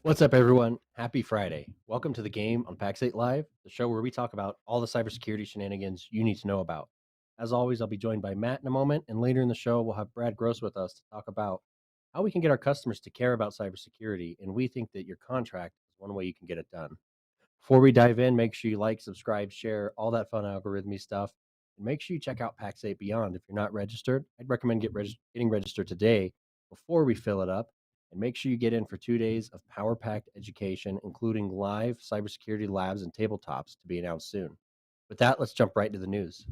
What's up, everyone? Happy Friday. Welcome to the game on Pax8 Live, the show where we talk about all the cybersecurity shenanigans you need to know about. As always, I'll be joined by Matt in a moment, and later in the show, we'll have Brad Gross with us to talk about how we can get our customers to care about cybersecurity, and we think that your contract is one way you can get it done. Before we dive in, make sure you like, subscribe, share, all that fun algorithmy stuff. And make sure you check out Pax8 Beyond if you're not registered. I'd recommend getting registered today before we fill it up. And make sure you get in for 2 days of power packed education, including live cybersecurity labs and tabletops to be announced soon. With that, let's jump right into the news.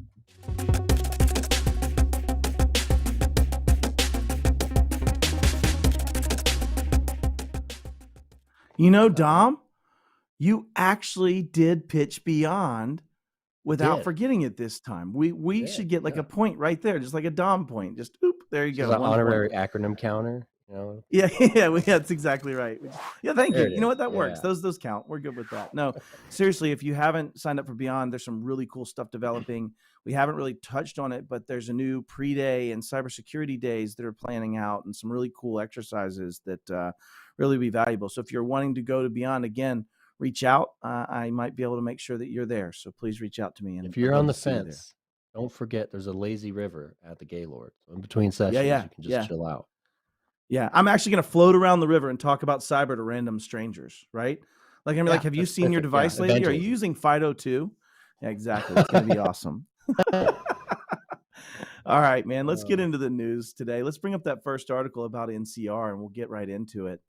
You know, What's up, Matt? Dom, you actually did pitch beyond I without did. forgetting it this time. I We did. should get like Yeah. a point right there, just like a Dom point. Just oop, there you This is go, an 1 point. honorary acronym counter. Yeah, yeah, that's exactly right. Yeah, thank There you. it You know is. what? That works. Yeah. Those count. We're good with that. No, seriously, if you haven't signed up for Beyond, there's some really cool stuff developing. We haven't really touched on it, but there's a new pre-day and cybersecurity days that are planning out, and some really cool exercises that really be valuable. So if you're wanting to go to Beyond again, reach out. I might be able to make sure that you're there. So please reach out to me, and If I'd you're love on the to see you there. fence, don't forget there's a lazy river at the Gaylord. So in between Yeah, sessions, yeah, you can just yeah. chill out. Yeah, I'm actually gonna float around the river and talk about cyber to random strangers, right? Like, I'm like, Yeah, "Have you that's seen your perfect. Yeah, device lately? Are you evangelism. using Fido too?" Yeah, exactly. It's gonna be awesome. All right, man. Let's get Uh, into the news today. Let's bring up that first article about NCR, and we'll get right into it.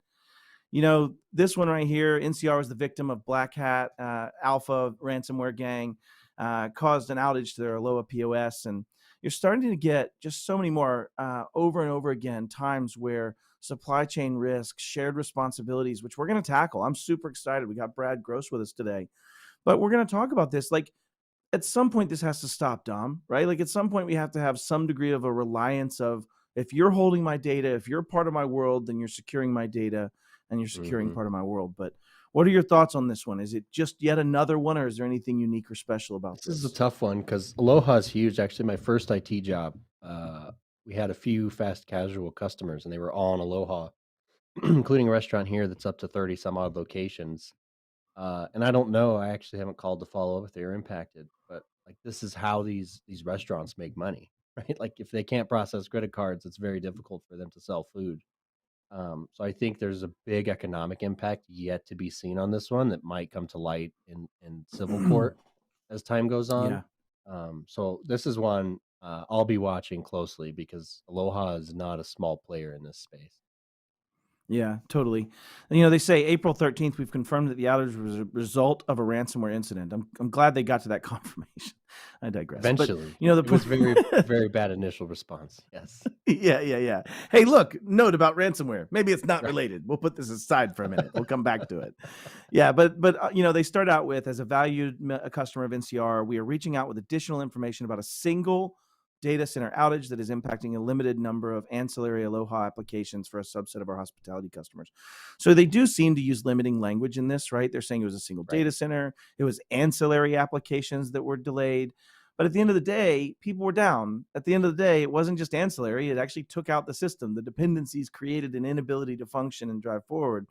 You know, this one right here, NCR was the victim of Black Hat Alpha ransomware gang, caused an outage to their Aloha POS. And you're starting to get just so many more over and over again times where supply chain risks, shared responsibilities, which we're going to tackle. I'm super excited. We got Brad Gross with us today, but we're going to talk about this. Like, at some point, this has to stop, Dom, right? Like, at some point, we have to have some degree of a reliance of, if you're holding my data, if you're part of my world, then you're securing my data and you're securing mhm. part of my world. But what are your thoughts on this one? Is it just yet another one, or is there anything unique or special about This is a this? tough one because Aloha is huge. Actually, my first IT job, we had a few fast casual customers, and they were all on Aloha, including a restaurant here that's up to 30 some odd locations. And I don't know. I actually haven't called to follow up if they were impacted, but like this is how these restaurants make money, right? Like if they can't process credit cards, it's very difficult for them to sell food. So I think there's a big economic impact yet to be seen on this one that might come to light in civil court as time goes on. Yeah. So this is one I'll be watching closely because Aloha is not a small player in this space. Yeah, totally. And, you know, they say April 13th, we've confirmed that the outage was a result of a ransomware incident. I'm glad they got to that confirmation. I digress. But, Eventually, you know, it was very the very bad initial response. Yes, yeah, yeah, yeah. Hey, look, note about ransomware. Maybe it's not right. related. We'll put this aside for a minute. We'll come back to it. Yeah, but you know, they start out with, as a valued a customer of NCR, we are reaching out with additional information about a single data center outage that is impacting a limited number of ancillary Aloha applications for a subset of our hospitality customers. So they do seem to use limiting language in this, right? They're saying it was a single Right. data center, it was ancillary applications that were delayed. But at the end of the day, people were down. At the end of the day, it wasn't just ancillary. It actually took out the system. The dependencies created an inability to function and drive forward.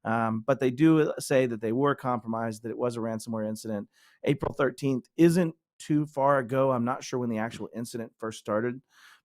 But they do say that they were compromised, that it was a ransomware incident. April 13th isn't too far ago. I'm not sure when the actual incident first started,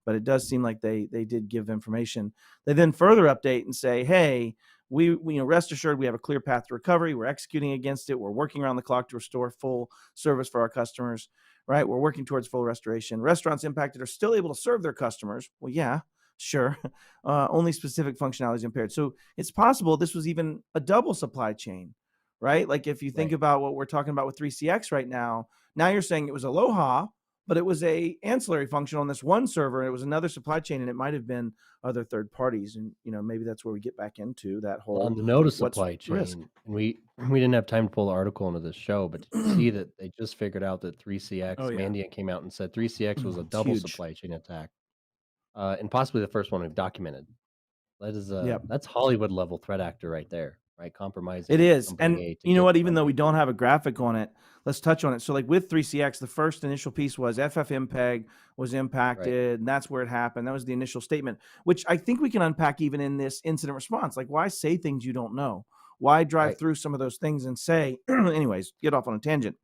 but it does seem like they did give information. They then further update and say, hey, we rest assured we have a clear path to recovery. We're executing against it. We're working around the clock to restore full service for our customers, right? We're working towards full restoration. Restaurants impacted are still able to serve their customers. Well, yeah, sure. Only specific functionality is impaired. So it's possible this was even a double supply chain, right? Like, if you think Right. about what we're talking about with 3CX right now you're saying it was Aloha, but it was a ancillary function on this one server. It was another supply chain, and it might have been other third parties. And maybe that's where we get back into that Well, whole on the note of what's supply risk. chain, and we didn't have time to pull the article into this show, but did you see that they just figured out that Oh 3CX, yeah, Mandiant came out and said 3CX was a it's double huge. supply chain attack, and possibly the first one we've documented. That is Yep. that's Hollywood level threat actor right there, right? It Compromising is. company And A to you know get what? Even though we company don't B. have a graphic on it, let's touch on it. So, like with 3CX, the first initial piece was FFmpeg was Right. impacted, and that's where it happened. That was the initial statement, which I think we can unpack even in this incident response. Like, why say things you don't know? Why drive Right. through some of those things and say, anyways, get off on a tangent.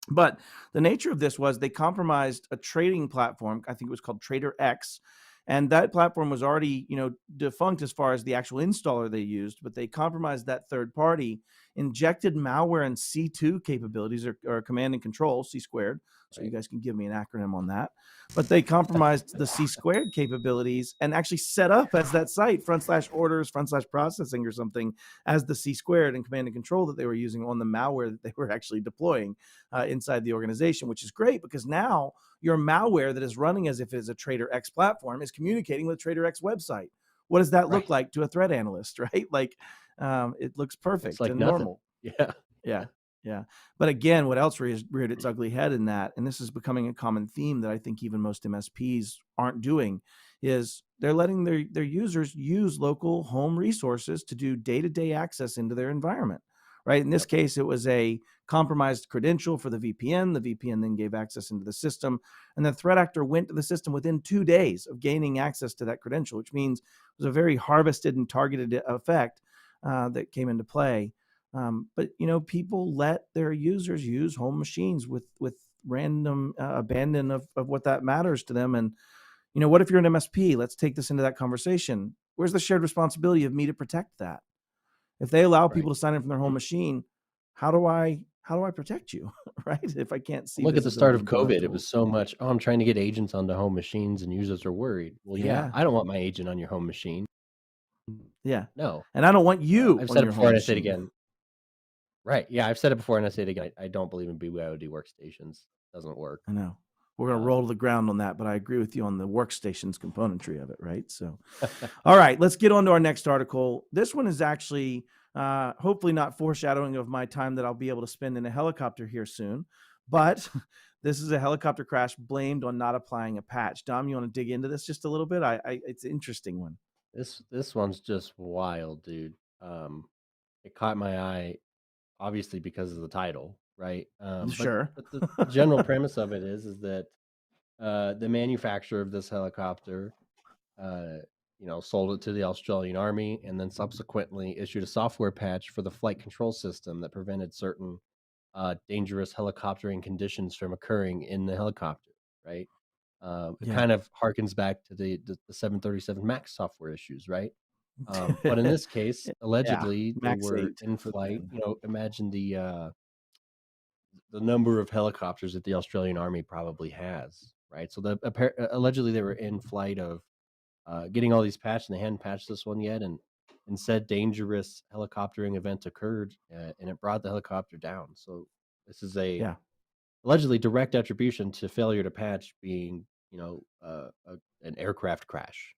But the nature of this was they compromised a trading platform. I think it was called Trader X. And that platform was already, defunct as far as the actual installer they used, but they compromised that third party, injected malware and C2 capabilities or command and control, C squared. So you Right. guys can give me an acronym on that. But they compromised the C squared capabilities and actually set up as that site, /orders, /processing or something, as the C squared and command and control that they were using on the malware that they were actually deploying inside the organization, which is great because now your malware that is running as if it is a Trader X platform is communicating with Trader X website. What does that look Right. like to a threat analyst, right? Like, it looks Looks perfect like and nothing. normal. Yeah. Yeah. Yeah. But again, what else reared its ugly head in that, and this is becoming a common theme that I think even most MSPs aren't doing, is they're letting their users use local home resources to do day-to-day access into their environment, right? In this Yep. case, it was a compromised credential for the VPN. The VPN then gave access into the system, and the threat actor went to the system within 2 days of gaining access to that credential, which means it was a very harvested and targeted effect that came into play. But people let their users use home machines with random abandon of what that matters to them. And what if you're an MSP? Let's take this into that conversation. Where's the shared responsibility of me to protect that? If they allow Right. people to sign in from their home machine, how do I protect you, right? If I can't see Look at the start visibility of and don't have COVID. It was tools. so much, oh, I'm trying to get agents onto home machines and users are worried. Well, yeah, Yeah, I don't want my agent on your home machine. yeah. No. And I don't want you I've on said it your before home and I say it machine. again. Right. Yeah, I've said it before and I say it again. I don't believe in BYOD workstations. Doesn't work. I know. We're going to Um, roll to the ground on that, but I agree with you on the workstations componentry of it, right? So, all right, let's get on to our next article. This one is actually hopefully not foreshadowing of my time that I'll be able to spend in a helicopter here soon, but this is a helicopter crash blamed on not applying a patch. Dom, you want to dig into this just a little bit? It's an interesting one. this one's just wild, dude. It caught my eye obviously because of the title, right? But Sure. the general premise of it is that the manufacturer of this helicopter, uh, sold it to the Australian Army, and then subsequently issued a software patch for the flight control system that prevented certain dangerous helicoptering conditions from occurring in the helicopter. Right? It Yeah. kind of harkens back to the 737 Max software issues, right? But in this case, Yeah. allegedly they Max were 8 in for the flight. win. Imagine the number of helicopters that the Australian Army probably has, right? So allegedly they were in flight of getting all these patched, and they hadn't patched this one yet, and said dangerous helicoptering event occurred, and it brought the helicopter down. So this is a Yeah. allegedly direct attribution to failure to patch being, an aircraft crash,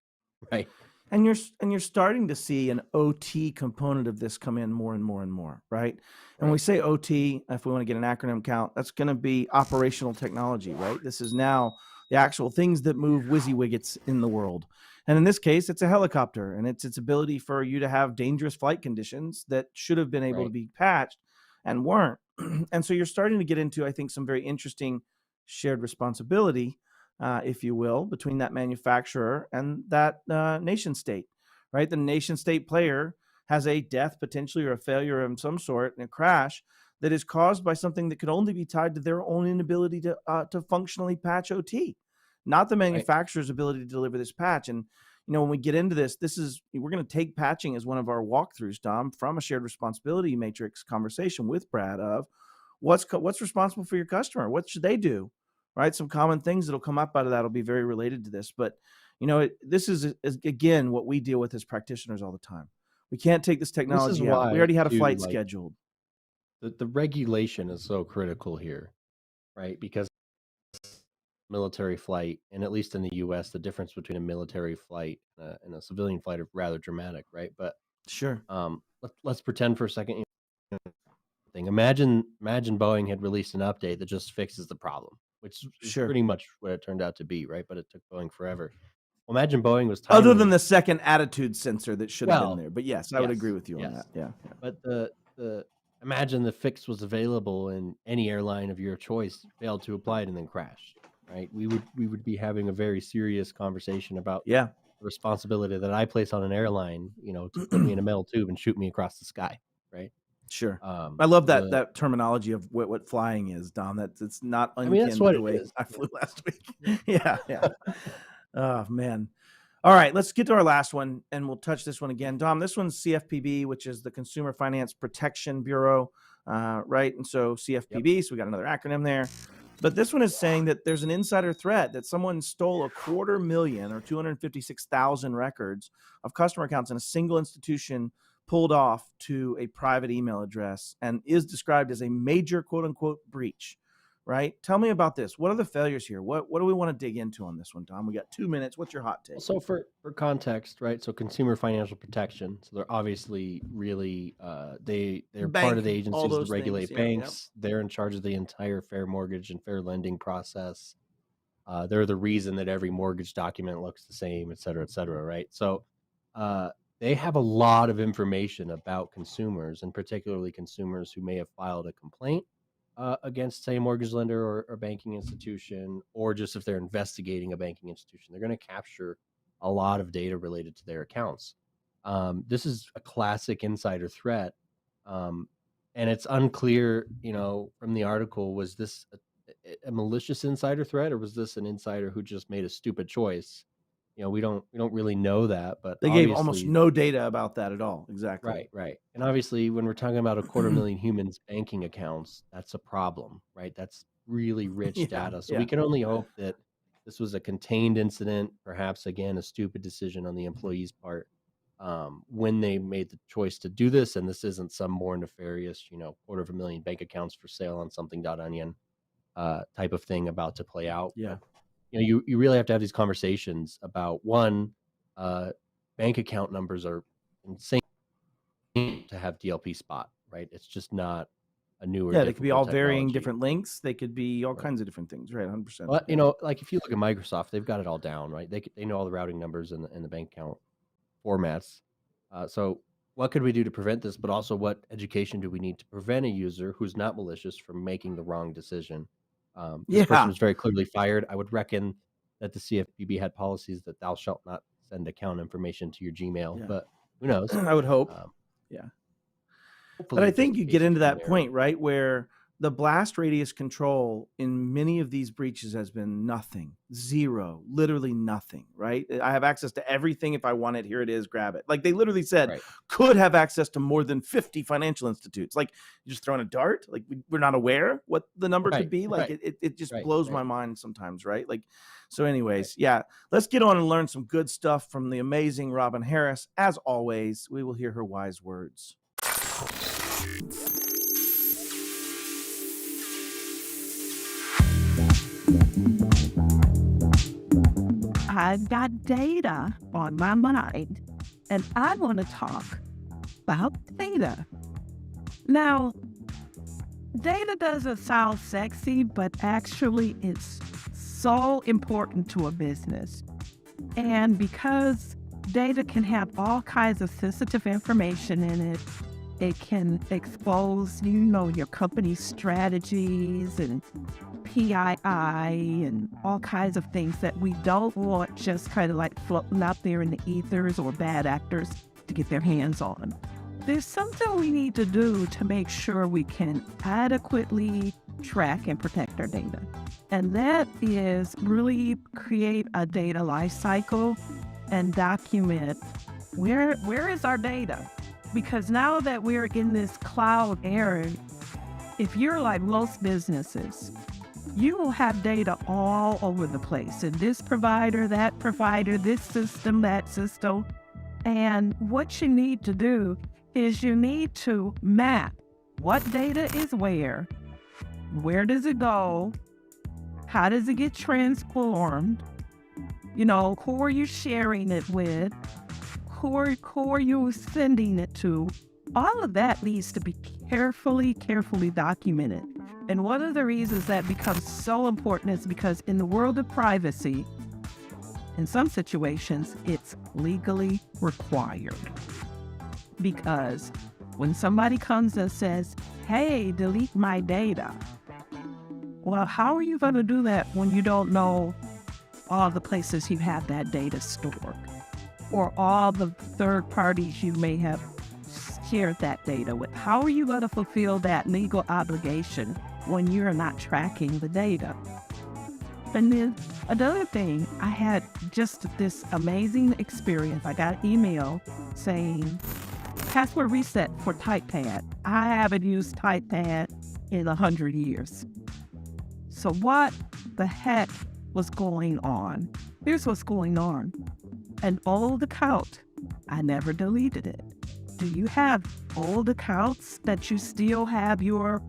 right? And you're starting to see an OT component of this come in more and more and more, right? And when we Right, say OT, if we want to get an acronym count, that's going to be operational technology, right? This is now the actual things that move WYSIWYGets in the world. And in this case, it's a helicopter, and it's its ability for you to have dangerous flight conditions that should have been able to right. be patched and weren't. And so you're starting to get into, I think, some very interesting shared responsibility, if you will, between that manufacturer and that nation state, right? The nation state player has a death potentially or a failure of some sort in a crash that is caused by something that could only be tied to their own inability to functionally patch OT, not the Right. manufacturer's ability to deliver this patch. And when we get into this, we're going to take patching as one of our walkthroughs, Dom, from a shared responsibility matrix conversation with Brad of what's responsible for your customer, what should they do, right? Some common things that'll come up out of that will be very related to this. But this is again what we deal with as practitioners all the time. We can't take this This is technology out. We why already had a too, flight like, scheduled. the regulation is so critical here, right? Because military flight, and at least in the US, the difference between a military flight and a civilian flight are rather dramatic, right? But Sure, let's pretend for a second. Imagine Boeing had released an update that just fixes the problem, which is sure. pretty much what it turned out to be, right? But it took Boeing forever. Well, imagine Boeing was Other than timely. the second attitude sensor that should have been Well, there. But yes, I would agree yes, with you on that. yes. Yeah, yeah. But the imagine the fix was available and any airline of your choice failed to apply it and then crashed, right? We would be having a very serious conversation about Yeah. the responsibility that I place on an airline, to put me in a metal tube and shoot me across the sky. right? Sure. I love that The that terminology of what flying is, Dom. It's not I mean, that's unkin to what the it way is. I flew last week. Yeah, yeah. Oh man. All right, let's get to our last one, and we'll touch this one again. Dom, this one's CFPB, which is the Consumer Finance Protection Bureau, right? And so Yep. CFPB, so we got another acronym there. But this one is saying that there's an insider threat that someone stole 250,000 or 256,000 records of customer accounts in a single institution, pulled off to a private email address, and is described as a major quote unquote breach. Right? Tell me about this. What are the failures here? What do we want to dig into on this one, Tom? We got 2 minutes. What's your hot take? So for context, right? So consumer financial protection. So they're obviously really they're part of Bank, the all agencies that those things. regulate Yeah, yeah. banks. They're in charge of the entire fair mortgage and fair lending process. They're the reason that every mortgage document looks the same, et cetera, right? So uh, they have a lot of information about consumers, and particularly consumers who may have filed a complaint against, say, a mortgage lender or banking institution, or just if they're investigating a banking institution. They're going to capture a lot of data related to their accounts. This is a classic insider threat. Um, and it's unclear, from the article, was this a malicious insider threat, or was this an insider who just made a stupid choice? We don't really know that, but They gave almost obviously, no data about that at all. Exactly. right. And obviously, when we're talking about 250,000 humans' banking accounts, that's a problem, right? That's really rich Yeah, data. So we yeah. can only hope that this was a contained incident, perhaps again a stupid decision on the employee's part, when they made the choice to do this, and this isn't some more nefarious, 250,000 bank accounts for sale on something.onion type of thing about to play out. Yeah. But you really have to have these conversations about, one, uh, bank account numbers are insane to have DLP spot, right? It's just not a new or Yeah, they could be difficult all varying technology, different links. They could be all right? kinds of different things, right? 100%. But Yeah. like if you look at Microsoft, they've got it all down, right? They know all the routing numbers and the bank account formats. So what could we do to prevent this? But also, what education do we need to prevent a user who's not malicious from making the wrong decision? This person Yeah. was very clearly fired. I would reckon that the CFPB had policies that thou shalt not send account information to your Gmail, Yeah. but who knows? I would hope. Um, Yeah. But hopefully, I it's just think a you get case of into human that error. point, right, where the blast radius control in many of these breaches has been nothing, zero, literally nothing, right? I have access to everything. If I want it, here it is, grab it. Like they literally said, Right. could have access to more than 50 financial institutes. Like you're just throwing a dart. Like we're not aware what the number could be. Like Right. it just Right. blows my mind sometimes, right? Like, so anyways, yeah, let's get on and learn some good stuff from the amazing Robin Harris. As always, we will hear her wise words. I've got data on my mind, and I want to talk about data. Now, data doesn't sound sexy, but actually it's so important to a business. And because data can have all kinds of sensitive information in it, it can expose, your company's strategies and PII and all kinds of things that we don't want just kind of like floating out there in the ethers or bad actors to get their hands on. There's something we need to do to make sure we can adequately track and protect our data. And that is really create a data life cycle and document where is our data? Because now that we're in this cloud era, if you're like most businesses, you will have data all over the place. And this provider, that provider, this system, that system. And what you need to do is you need to map what data is where does it go, how does it get transformed, who are you sharing it with, who are you sending it to. All of that needs to be carefully documented. And one of the reasons that becomes so important is because in the world of privacy, in some situations, it's legally required. Because when somebody comes and says, hey, delete my data, well, how are you going to do that when you don't know all the places you have that data stored? Or all the third parties you may have share that data with? How are you going to fulfill that legal obligation when you're not tracking the data? And then another thing, I had just this amazing experience. I got an email saying, password reset for TypePad. I haven't used TypePad in 100 years. So what the heck was going on? Here's what's going on. An old account, I never deleted it. Do you have old accounts that you still have your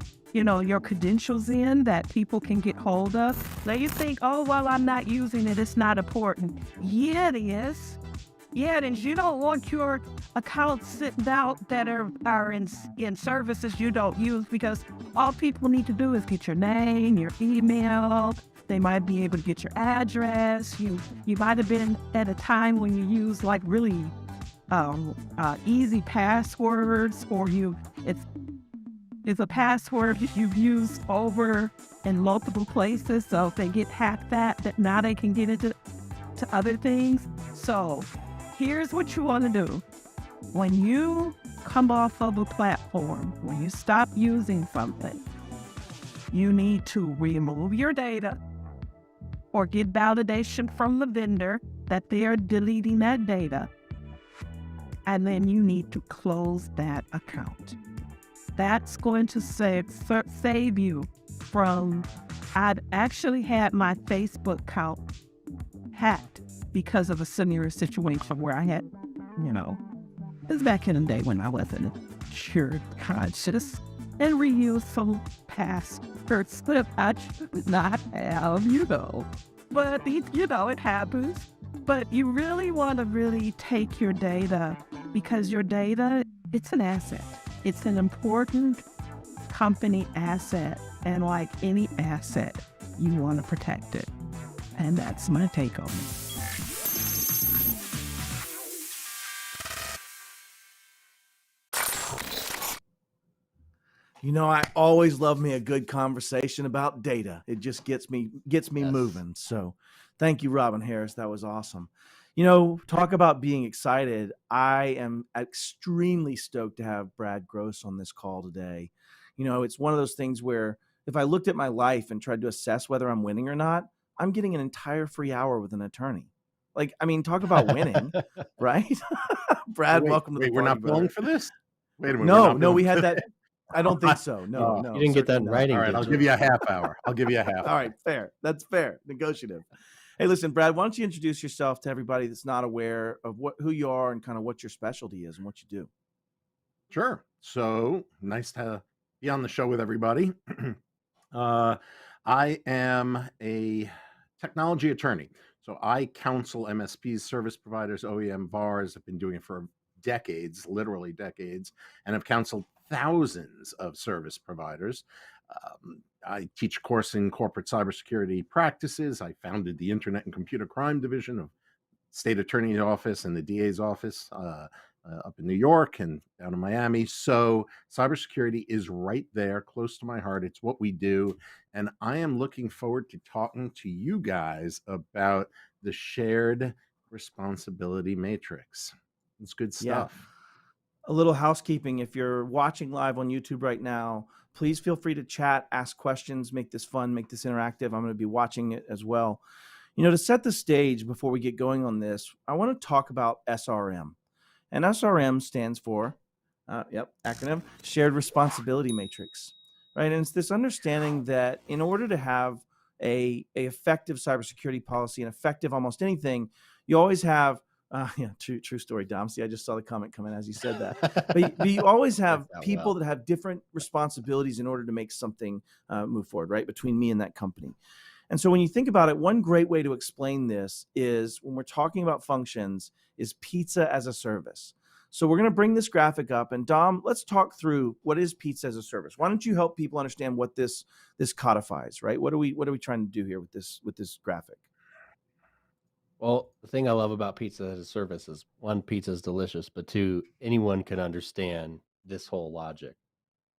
credentials in that people can get hold of? Now you think, oh, well, I'm not using it, it's not important. Yeah, it is. Yeah, and you don't want your accounts sitting out that are in services you don't use, because all people need to do is get your name, your email. They might be able to get your address. You might have been at a time when you used like really easy passwords, or it's a password you've used over in multiple places. So if they get hacked that now they can get into other things. So here's what you want to do. When you come off of a platform, when you stop using something, you need to remove your data or get validation from the vendor that they're deleting that data. And then you need to close that account. That's going to save you from, I'd actually had my Facebook account hacked because of a similar situation where I had, it was back in the day when I wasn't sure conscious, and reused some passwords that I should not have, But, it happens. But you really want to really take your data, because your data, it's an asset. It's an important company asset. And like any asset, you want to protect it. And that's my take on it. I always love me a good conversation about data. It just gets me Yes. moving. So thank you, Robin Harris. That was awesome. Talk about being excited. I am extremely stoked to have Brad Gross on this call today. It's one of those things where if I looked at my life and tried to assess whether I'm winning or not, I'm getting an entire free hour with an attorney. Talk about winning, right? Brad, welcome to the party, we're not brother. billing for this? Wait a minute. No, we had that. I don't think so. No. You didn't get that in certainly not. writing, All right, did I'll you? give you a half hour. All right, fair. That's fair. Negotiative. Hey, listen, Brad, why don't you introduce yourself to everybody that's not aware of who you are and kind of what your specialty is and what you do? Sure. So nice to be on the show with everybody. I am a technology attorney. So I counsel MSPs, service providers, OEM VARs. I've been doing it for decades, literally decades, and have counseled thousands of service providers. I teach a course in corporate cybersecurity practices. I founded the Internet and Computer Crime Division of State Attorney's Office and the DA's office up in New York and down in Miami. So cybersecurity is right there, close to my heart. It's what we do. And I am looking forward to talking to you guys about the shared responsibility matrix. It's good stuff. Yeah. A little housekeeping. If you're watching live on YouTube right now, please feel free to chat, ask questions, make this fun, make this interactive. I'm going to be watching it as well. To set the stage before we get going on this, I want to talk about SRM. And SRM stands for, acronym, Shared Responsibility Matrix, right? And it's this understanding that in order to have a effective cybersecurity policy and effective almost anything, you always have, true story, Dom. See, I just saw the comment come in as you said that. But you always have people that have different responsibilities in order to make something move forward, right? Between me and that company. And so when you think about it, one great way to explain this is when we're talking about functions is pizza as a service. So we're going to bring this graphic up, and Dom, let's talk through what is pizza as a service. Why don't you help people understand what this codifies, right? What are we trying to do here with this graphic? Well, the thing I love about pizza as a service is, one, pizza is delicious, but two, anyone can understand this whole logic,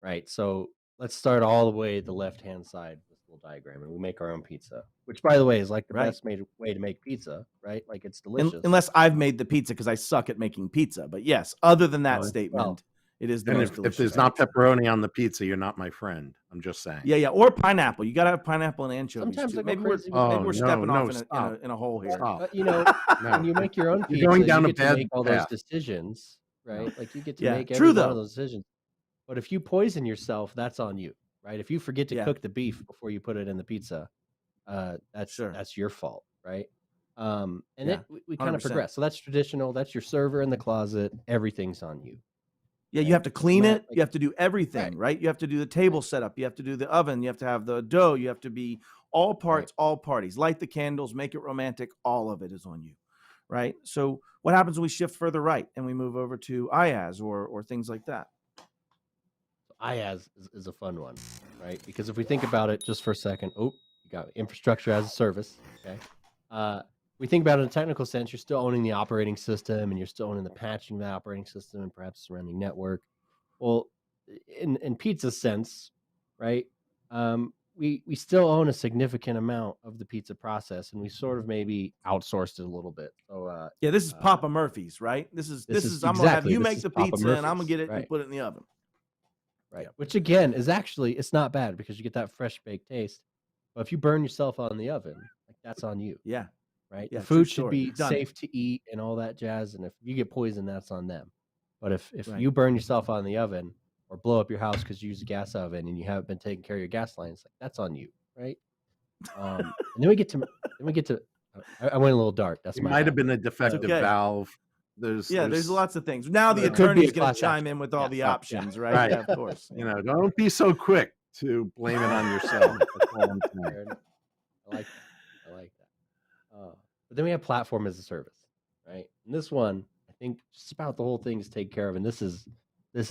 right? So let's start all the way at the left-hand side of this little diagram, and we make our own pizza, which, by the way, is like the best way to make pizza, right? Like, it's delicious. Unless I've made the pizza, because I suck at making pizza. But yes, other than that statement, It is the And most if delicious there's not pizza. pepperoni on the pizza, you're not my friend. I'm just saying. Yeah, or pineapple. You got to have pineapple and anchovies Sometimes too. I go Maybe crazy with maybe Oh, we're no, stepping off no, in stop, a hole here. stop. But, when No, you make your own you're going pizza, you down a get to bad make all those path. decisions, No. right? Like, you get to Yeah, make every true one of though. those decisions. But if you poison yourself, that's on you, right? If you forget to Yeah, cook the beef before you put it in the pizza, sure. that's your fault, right? And Yeah, we kind of 100%. progress. So that's traditional. That's your server in the closet. Everything's on you, Yeah, you right? have to So clean Matt, it. like, You have to do everything, right, right? You have to do the table setup. You have to do the oven. You have to have the dough. You have to be all right. parts, all parties. Light the candles, make it romantic. All of it is on you, right? So what happens when we shift further right and we move over to IaaS or things like that? IaaS is a fun one, right? Because if we think about it just for a second, you got infrastructure as a service. Okay. We think about it in a technical sense, you're still owning the operating system and you're still owning the patching of the operating system and perhaps surrounding network. Well, in pizza sense, right? We still own a significant amount of the pizza process, and we sort of maybe outsourced it a little bit. So Yeah, this is uh, Papa Murphy's, right? This this is is I'm gonna have exactly you this make is the Papa pizza and I'm gonna Murphy's, get it and right? put it in the oven. Right. Yeah, Which again is actually it's not bad because you get that fresh baked taste. But if you burn yourself on the oven, like that's on you, yeah, right? The yeah. True food should story. be Done it. safe to eat and all that jazz. And if you get poisoned, that's on them. But if Right. you burn yourself on the oven or blow up your house because you use a gas oven and you haven't been taking care of your gas lines, like that's on you, right? And then we get to I went a little dark. That's It my might have bad. been a It's defective okay. valve. Yeah, there's There's lots of things. Now the you It know, could be a attorney's gonna class chime action. in with all Yeah. the right, options, right? right. Yeah, of course. You know, don't be so quick to blame it on yourself. That's all I'm saying. Fair enough. I like that. I like that. But then we have platform as a service, right? And this one, I think, just about the whole thing is taken care of. And this is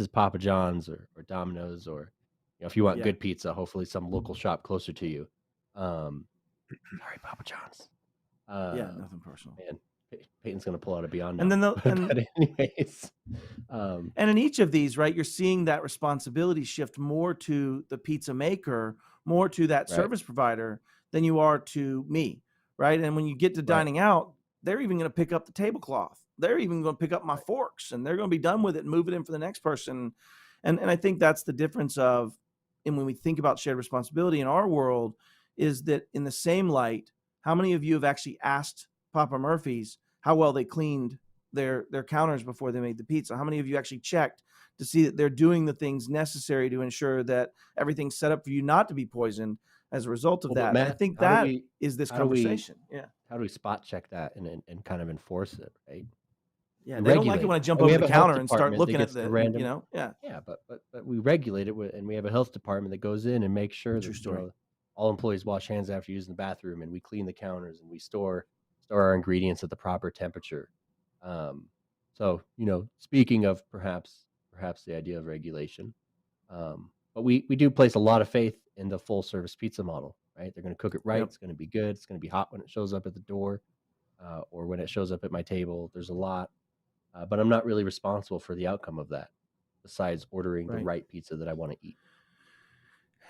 Papa John's or Domino's or if you want Yeah, good pizza, hopefully some local shop closer to you. Um, sorry, Papa John's. yeah. Uh, Nothing personal. man, Peyton's gonna pull out a Beyond And now. then But anyways, um, and in each of these, right, you're seeing that responsibility shift more to the pizza maker, more to that right, service provider than you are to me, right? And when you get to right, dining out, they're even going to pick up the tablecloth. They're even going to pick up my right. forks, and they're going to be done with it and move it in for the next person. And I think that's the difference of, and when we think about shared responsibility in our world, is that in the same light, how many of you have actually asked Papa Murphy's how well they cleaned their counters before they made the pizza? How many of you actually checked to see that they're doing the things necessary to ensure that everything's set up for you not to be poisoned as a result of Well, but that? And I Matt, think that is this how do we conversation. Yeah. how do we spot check that and kind of enforce it, right? Yeah. We They don't like it regulate when I it. jump And we over have the a health counter and start department that looking at gets the the, random yeah. yeah, but we regulate it and we have a health department that goes in and makes sure True that, story. all employees wash hands after using the bathroom and we clean the counters and we store our ingredients at the proper temperature. Um, so, speaking of perhaps the idea of regulation, but we do place a lot of faith in the full service pizza model, right? They're going to cook it right. Yep. It's going to be good. It's going to be hot when it shows up at the door, or when it shows up at my table. There's a lot, but I'm not really responsible for the outcome of that, besides ordering the Right. right pizza that I want to eat.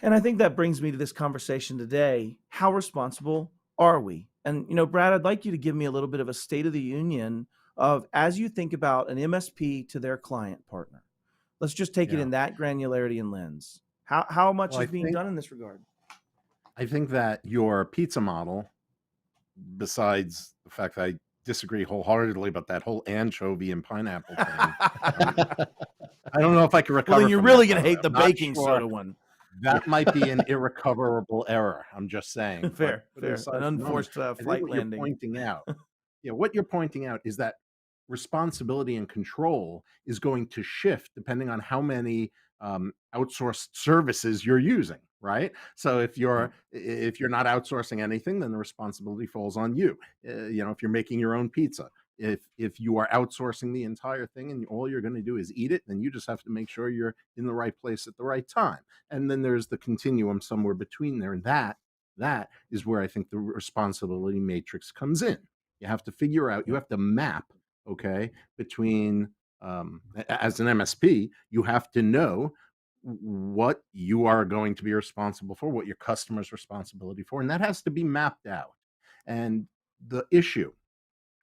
And I think that brings me to this conversation today. How responsible are we? And, Brad, I'd like you to give me a little bit of a state of the union of as you think about an MSP to their client partner. Let's just take it Yeah. in that granularity and lens. How much Well, is being done in this regard? I think that your pizza model, besides the fact that I disagree wholeheartedly about that whole anchovy and pineapple thing, I don't know if I can recover. Well, then you're from really that, going to by the way. hate the I'm not baking sure. soda one. That might be an irrecoverable error. I'm just saying. Fair, But fair. aside An from the moment, unforced I think flight what you're landing. pointing out, what you're pointing out is that responsibility and control is going to shift depending on how many outsourced services you're using, right? So if you're not outsourcing anything, then the responsibility falls on you. If you're making your own pizza, if you are outsourcing the entire thing and all you're going to do is eat it, then you just have to make sure you're in the right place at the right time. And then there's the continuum somewhere between there, and that is where I think the responsibility matrix comes in. You have to figure out, you have to map, okay, between as an MSP, you have to know what you are going to be responsible for, what your customer's responsibility for, and that has to be mapped out. And the issue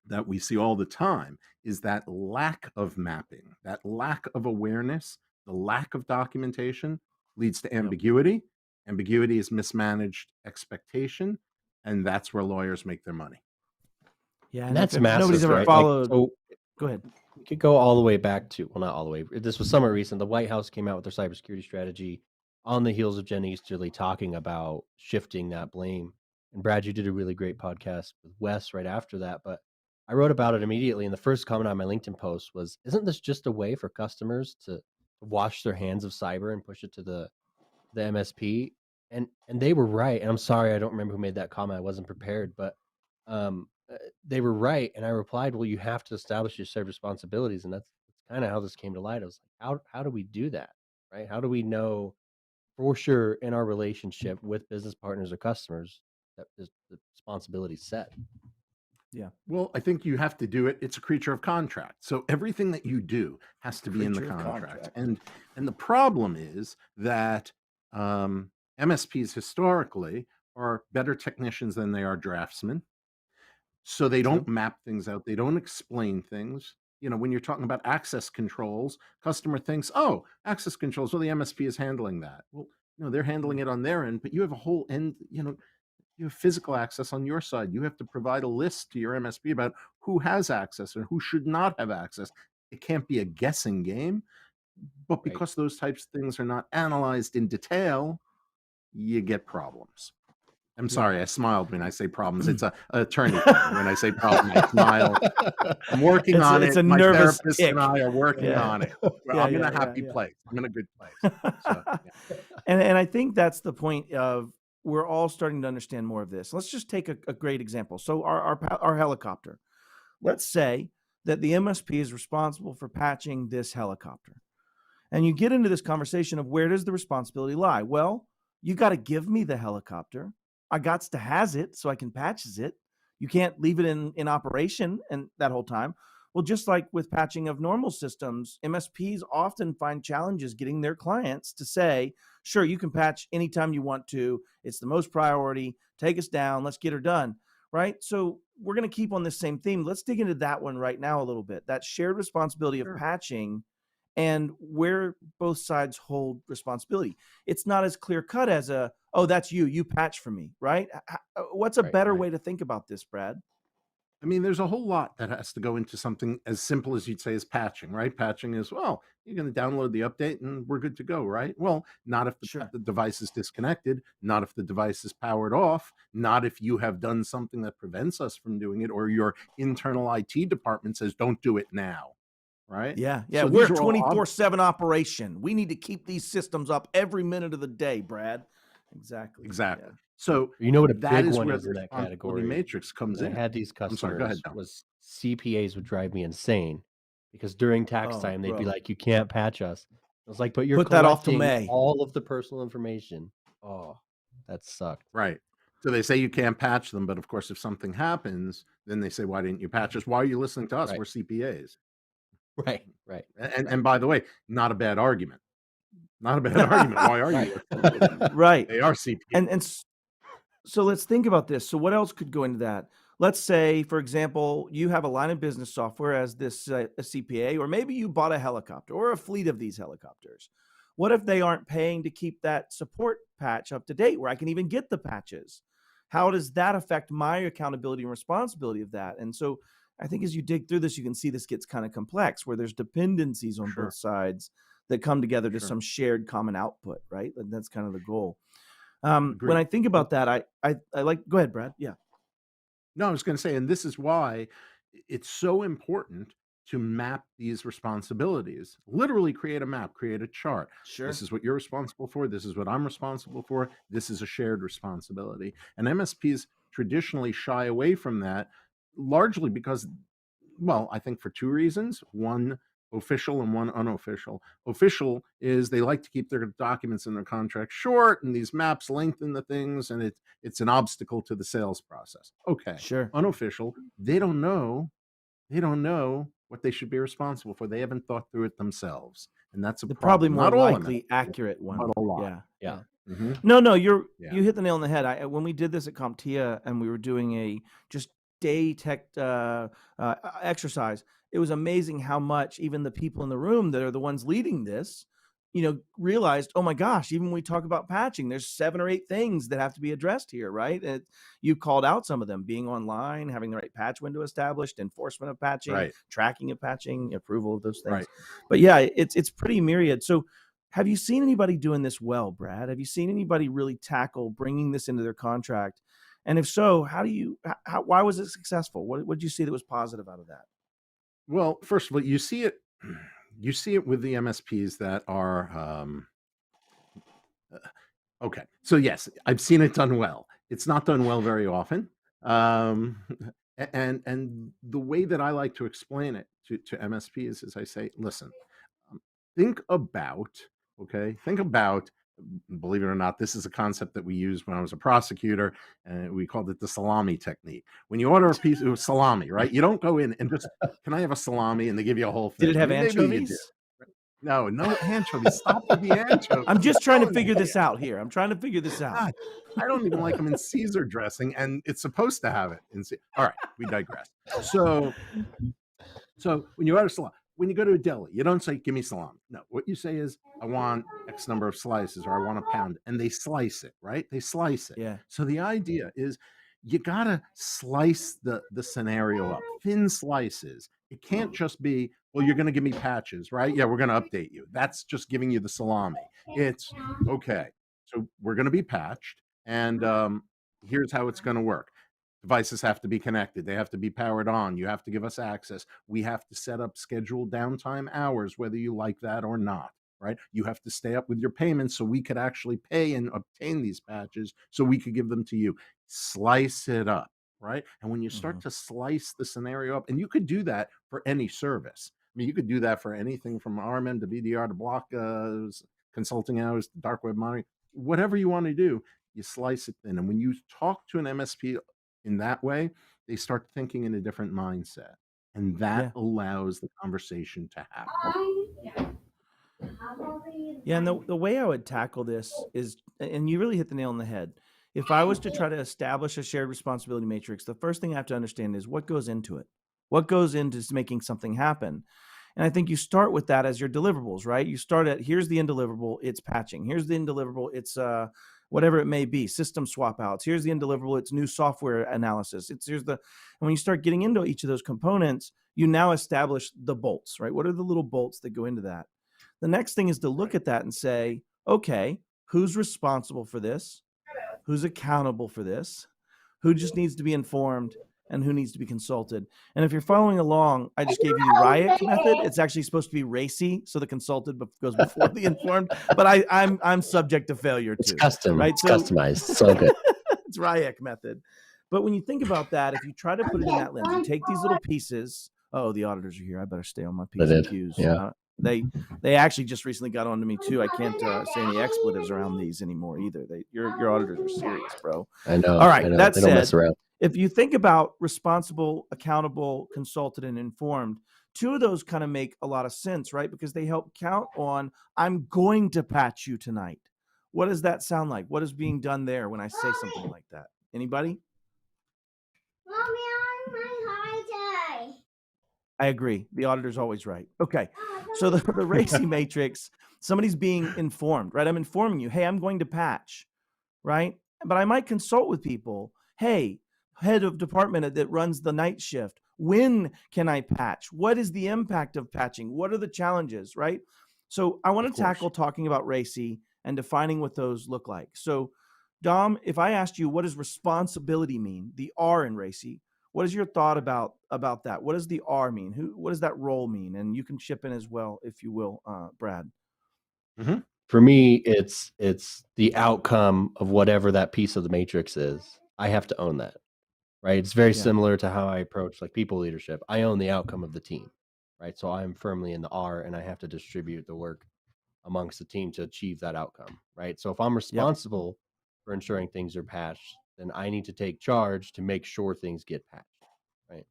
that we see all the time is that lack of mapping, that lack of awareness The lack of documentation leads to Yep. ambiguity. Ambiguity is mismanaged expectation, and that's where lawyers make their money. Yeah, And and that's if nobody's massive, ever right? followed, So go ahead. we could go all the way back to, well, not all the way. This was somewhat recent. The White House came out with their cybersecurity strategy on the heels of Jen Easterly talking about shifting that blame. And Brad, you did a really great podcast with Wes right after that. But I wrote about it immediately. And the first comment on my LinkedIn post was, isn't this just a way for customers to wash their hands of cyber and push it to the MSP? And they were right. And I'm sorry, I don't remember who made that comment. I wasn't prepared, but they were right. And I replied, well, you have to establish your shared responsibilities. And that's kind of how this came to light. I was like, how do we do that? Right? How do we know for sure in our relationship with business partners or customers that the responsibility set? Yeah. Well, I think you have to do it. It's a creature of contract. So everything that you do has to be in the Creature of contract. contract. And the problem is that MSPs historically are better technicians than they are draftsmen. So they True. don't map things out. They don't explain things. You know, when you're talking about access controls, customer thinks, oh, access controls, well, the MSP is handling that. Well, no, they're handling it on their end, but you have a whole end, you know, you have physical access on your side. You have to provide a list to your MSP about who has access and who should not have access. It can't be a guessing game. But Right. because those types of things are not analyzed in detail, you get problems. I'm Yeah. sorry, I smiled when I say problems. It's a attorney thing. When I say problem, I smile. I'm working on It's it. a My nervous therapist tick. and I are working Yeah. on it. Well, Yeah, I'm in yeah, a happy yeah. place. I'm in a good place. So, yeah. And I think that's the point of we're all starting to understand more of this. Let's just take a great example. So our helicopter. Let's say that the MSP is responsible for patching this helicopter. And you get into this conversation of where does the responsibility lie? Well, you got to give me the helicopter. I got to has it so I can patches it. You can't leave it in operation and that whole time. Well, just like with patching of normal systems, MSPs often find challenges getting their clients to say, sure, you can patch anytime you want to. It's the most priority. Take us down. Let's get her done. Right. So we're going to keep on this same theme. Let's dig into that one right now a little bit. That shared responsibility of Sure. patching and where both sides hold responsibility. It's not as clear cut as oh, that's you patch for me, right? What's a Right, better right. way to think about this, Brad? I mean, there's a whole lot that has to go into something as simple as you'd say as patching, right? Patching is, well, you're going to download the update and we're good to go, right? Well, not if Sure. the device is disconnected, not if the device is powered off, not if you have done something that prevents us from doing it, or your internal IT department says, don't do it now, right? Yeah. So We're these a are all 24/7 operation. We need to keep these systems up every minute of the day, Brad. Exactly. exactly. Yeah. So You know what a that big is one where is the in that responsibility category? matrix comes And I in. had these I'm sorry, go ahead, customers Tom. was CPAs would drive me insane because during tax Oh, time they'd be bro. like, "You can't patch us." I was like, "But you're Put that off till collecting May. all of the personal information." Oh, that sucked. Right. So they say you can't patch them, but of course, if something happens, then they say, "Why didn't you patch us? Why are you listening to us? Right, We're CPAs." right, right, And right, by the way, not a bad argument. Not a bad argument. Why are right. you listening to them? Right. They are CPAs. And so let's think about this. So what else could go into that? Let's say, for example, you have a line of business software as this a CPA, or maybe you bought a helicopter or a fleet of these helicopters. What if they aren't paying to keep that support patch up to date where I can even get the patches? How does that affect my accountability and responsibility of that? And so I think as you dig through this, you can see this gets kind of complex where there's dependencies on both Sure, sides that come together to sure. some shared common output, right? And that's kind of the goal. When Agreed. I think about that, I like, go ahead, Brad. Yeah. No, I was going to say, and this is why it's so important to map these responsibilities. Literally create a map, create a chart. Sure. This is what you're responsible for. This is what I'm responsible for. This is a shared responsibility. And MSPs traditionally shy away from that largely because, well, I think for two reasons. One, official, and one unofficial. Official is they like to keep their documents and their contracts short, and these maps lengthen the things, and it's an obstacle to the sales process. Okay. Sure. Unofficial, they don't know what they should be responsible for. They haven't thought through it themselves, and that's a The probably problem. more Not all of likely it, accurate but one. a lot. Yeah. Yeah, Hmm. No, Yeah. you hit the nail on the head. When we did this at CompTIA and we were doing a just day tech exercise, it was amazing how much even the people in the room that are the ones leading this realized, oh my gosh, even when we talk about patching, there's 7 or 8 things that have to be addressed here, right? And you called out some of them: being online, having the right patch window established, enforcement of patching, Right. tracking of patching, approval of those things. Right. But yeah, it's pretty myriad. So have you seen anybody doing this well, Brad? Have you seen anybody really tackle bringing this into their contract? And if so, why was it successful? What did you see that was positive out of that? Well, first of all, you see it with the MSPs that are okay. So yes, I've seen it done well. It's not done well very often. And the way that I like to explain it to MSPs is I say, listen, um, think about, believe it or not, this is a concept that we used when I was a prosecutor, and we called it the salami technique. When you order a piece of salami, right? You don't go in and just, can I have a salami? And they give you a whole Did thing. it I have mean, maybe you do. anchovies? No anchovies. Stop with the anchovies. I'm just trying to figure this out here. I'm trying to figure this out. God, I don't even like them in Caesar dressing, and it's supposed to have it in. All right, we digress. So when you order salami, when you go to a deli, you don't say, "Give me salami." No, what you say is, "I want X number of slices," or "I want a pound," and they slice it. Right? They slice it. Yeah. So the idea is, you gotta slice the scenario up, thin slices. It can't just be, well, you're gonna give me patches, right? Yeah, we're gonna update you. That's just giving you the salami. It's okay. So we're gonna be patched, and here's how it's gonna work. Devices have to be connected. They have to be powered on. You have to give us access. We have to set up scheduled downtime hours, whether you like that or not, right? You have to stay up with your payments so we could actually pay and obtain these patches so we could give them to you. Slice it up, right? And when you start to slice the scenario up, and you could do that for any service. I mean, you could do that for anything from RMM to BDR to block consulting hours, to dark web monitoring, whatever you want to do, you slice it thin. And when you talk to an MSP in that way, they start thinking in a different mindset, and that allows the conversation to happen. Yeah, and the way I would tackle this is, and you really hit the nail on the head. If I was to try to establish a shared responsibility matrix, the first thing I have to understand is what goes into it. What goes into making something happen? And I think you start with that as your deliverables, right? You start at, here's the end deliverable, it's patching. Here's the end deliverable, it's whatever it may be, system swap outs. Here's the end deliverable, it's new software analysis. And when you start getting into each of those components, you now establish the bolts, right? What are the little bolts that go into that? The next thing is to look at that and say, okay, who's responsible for this? Who's accountable for this? Who just needs to be informed? And who needs to be consulted? And if you're following along, I just gave you the RIAC method. It's actually supposed to be RACI, so the consulted goes before the informed. But I'm subject to failure too. It's custom, right? It's customized. So good. It's RIAC method. But when you think about that, if you try to put it in that lens, you take these little pieces. Oh, the auditors are here. I better stay on my P's and Q's. Yeah. They actually just recently got on to me too. I can't say any expletives around these anymore either. Your auditors are serious, bro. I know. All right. I know. That they don't mess said, around. if you think about responsible, accountable, consulted, and informed, two of those kind of make a lot of sense, right? Because they help count on, I'm going to patch you tonight. What does that sound like? What is being done there when I say something like that? Anybody? Mommy, on my holiday. I agree. The auditor's always right. Okay. So the RACI matrix, somebody's being informed, right? I'm informing you, hey, I'm going to patch, right? But I might consult with people. Hey, head of department that runs the night shift, when can I patch? What is the impact of patching? What are the challenges, right? So I want to tackle talking about RACI and defining what those look like. So Dom, if I asked you, what does responsibility mean? The R in RACI, what is your thought about that? What does the R mean? What does that role mean? And you can chip in as well, if you will, Brad. Mm-hmm. For me, it's the outcome of whatever that piece of the matrix is. I have to own that, right? It's very similar to how I approach like people leadership. I own the outcome of the team, right? So I'm firmly in the R, and I have to distribute the work amongst the team to achieve that outcome, right? So if I'm responsible for ensuring things are patched, then I need to take charge to make sure things get patched, right?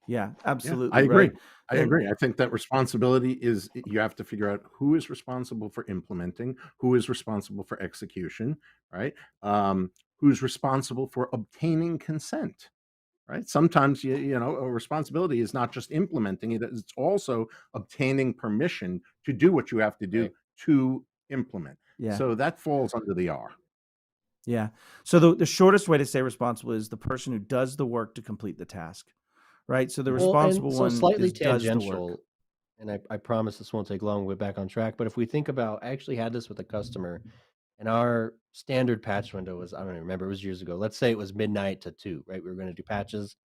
Yeah, absolutely. I agree. Right. I agree. I think that responsibility is, you have to figure out who is responsible for implementing, who is responsible for execution, right? Who's responsible for obtaining consent, right? Sometimes a responsibility is not just implementing it; it's also obtaining permission to do what you have to do Right. to implement. Yeah. So that falls under the R. Yeah. So the shortest way to say responsible is the person who does the work to complete the task, right? So the Mhm. Well, and responsible so one slightly is does the work. tangential, and I promise this won't take long. We're back on track. But if we think about, I actually had this with a customer, and our standard patch window was, I don't even remember, it was years ago. Let's say it was midnight to 2, right? We were going to do patches.